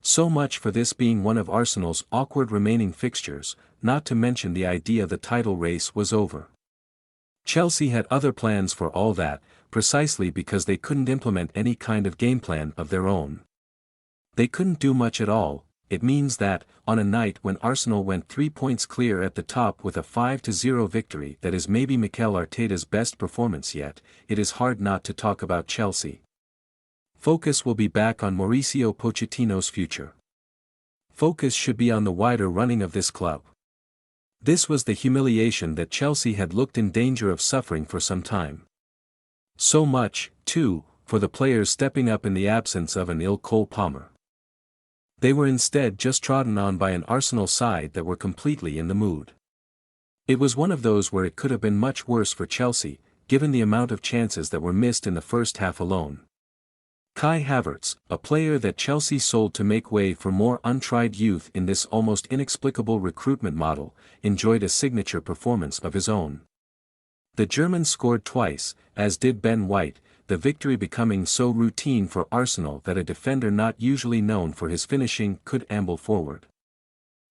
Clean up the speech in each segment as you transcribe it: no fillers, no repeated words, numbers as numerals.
So much for this being one of Arsenal's awkward remaining fixtures, not to mention the idea the title race was over. Chelsea had other plans for all that, precisely because they couldn't implement any kind of game plan of their own. They couldn't do much at all. It means that, on a night when Arsenal went 3 points clear at the top with a 5-0 victory that is maybe Mikel Arteta's best performance yet, it is hard not to talk about Chelsea. Focus will be back on Mauricio Pochettino's future. Focus should be on the wider running of this club. This was the humiliation that Chelsea had looked in danger of suffering for some time. So much, too, for the players stepping up in the absence of an ill Cole Palmer. They were instead just trodden on by an Arsenal side that were completely in the mood. It was one of those where it could have been much worse for Chelsea, given the amount of chances that were missed in the first half alone. Kai Havertz, a player that Chelsea sold to make way for more untried youth in this almost inexplicable recruitment model, enjoyed a signature performance of his own. The German scored twice, as did Ben White, the victory becoming so routine for Arsenal that a defender not usually known for his finishing could amble forward.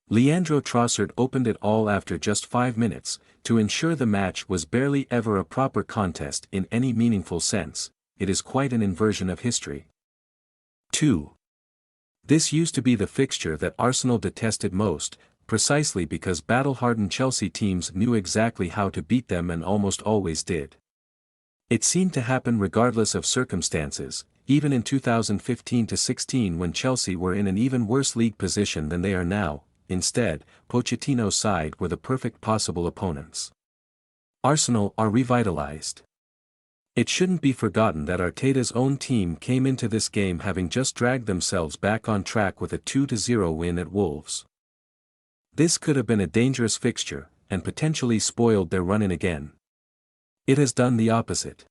Leandro Trossard opened it all after just 5 minutes, to ensure the match was barely ever a proper contest in any meaningful sense. It is quite an inversion of history. 2. This used to be the fixture that Arsenal detested most, precisely because battle-hardened Chelsea teams knew exactly how to beat them and almost always did. It seemed to happen regardless of circumstances, even in 2015-16 when Chelsea were in an even worse league position than they are now. Instead, Pochettino's side were the perfect possible opponents. Arsenal are revitalized. It shouldn't be forgotten that Arteta's own team came into this game having just dragged themselves back on track with a 2-0 win at Wolves. This could have been a dangerous fixture, and potentially spoiled their run-in again. It has done the opposite.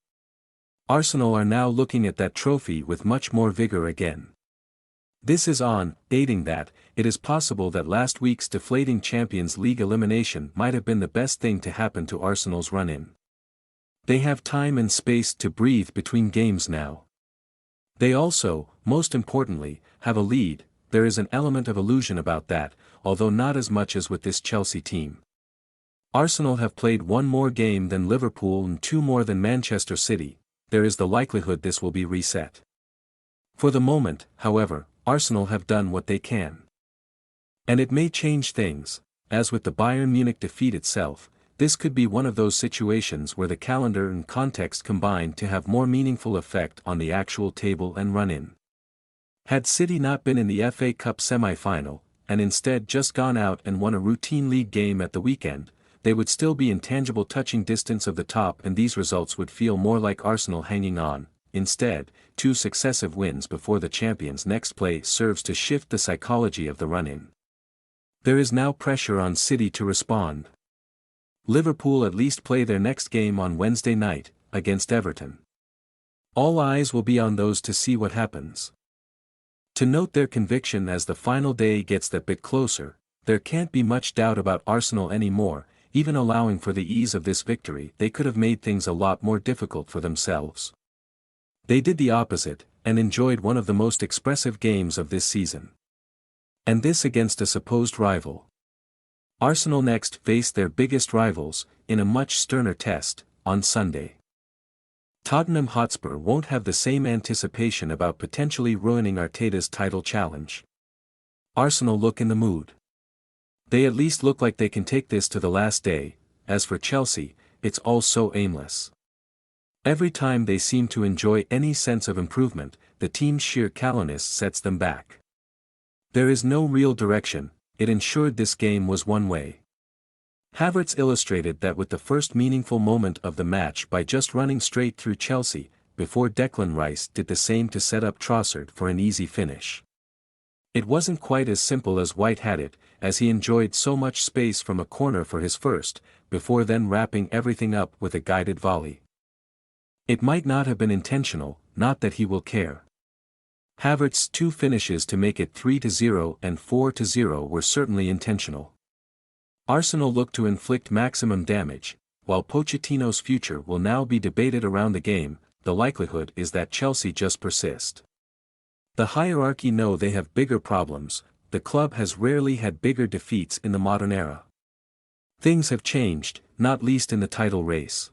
Arsenal are now looking at that trophy with much more vigor again. This is dating that, it is possible that last week's deflating Champions League elimination might have been the best thing to happen to Arsenal's run-in. They have time and space to breathe between games now. They also, most importantly, have a lead. There is an element of illusion about that, although not as much as with this Chelsea team. Arsenal have played 1 more game than Liverpool and 2 more than Manchester City. There is the likelihood this will be reset. For the moment, however, Arsenal have done what they can. And it may change things. As with the Bayern Munich defeat itself, this could be one of those situations where the calendar and context combine to have more meaningful effect on the actual table and run-in. Had City not been in the FA Cup semi-final, and instead just gone out and won a routine league game at the weekend, they would still be in tangible touching distance of the top, and these results would feel more like Arsenal hanging on. Instead, 2 successive wins before the champions' next play serves to shift the psychology of the run-in. There is now pressure on City to respond. Liverpool at least play their next game on Wednesday night, against Everton. All eyes will be on those to see what happens. To note their conviction as the final day gets that bit closer, there can't be much doubt about Arsenal anymore. Even allowing for the ease of this victory, they could have made things a lot more difficult for themselves. They did the opposite, and enjoyed one of the most expressive games of this season. And this against a supposed rival. Arsenal next face their biggest rivals, in a much sterner test, on Sunday. Tottenham Hotspur won't have the same anticipation about potentially ruining Arteta's title challenge. Arsenal look in the mood. They at least look like they can take this to the last day. As for Chelsea, it's all so aimless. Every time they seem to enjoy any sense of improvement, the team's sheer callousness sets them back. There is no real direction. It ensured this game was one way. Havertz illustrated that with the first meaningful moment of the match by just running straight through Chelsea, before Declan Rice did the same to set up Trossard for an easy finish. It wasn't quite as simple as White had it, as he enjoyed so much space from a corner for his first, before then wrapping everything up with a guided volley. It might not have been intentional, not that he will care. Havertz's 2 finishes to make it 3-0 and 4-0 were certainly intentional. Arsenal look to inflict maximum damage. While Pochettino's future will now be debated around the game, the likelihood is that Chelsea just persist. The hierarchy know they have bigger problems. The club has rarely had bigger defeats in the modern era. Things have changed, not least in the title race.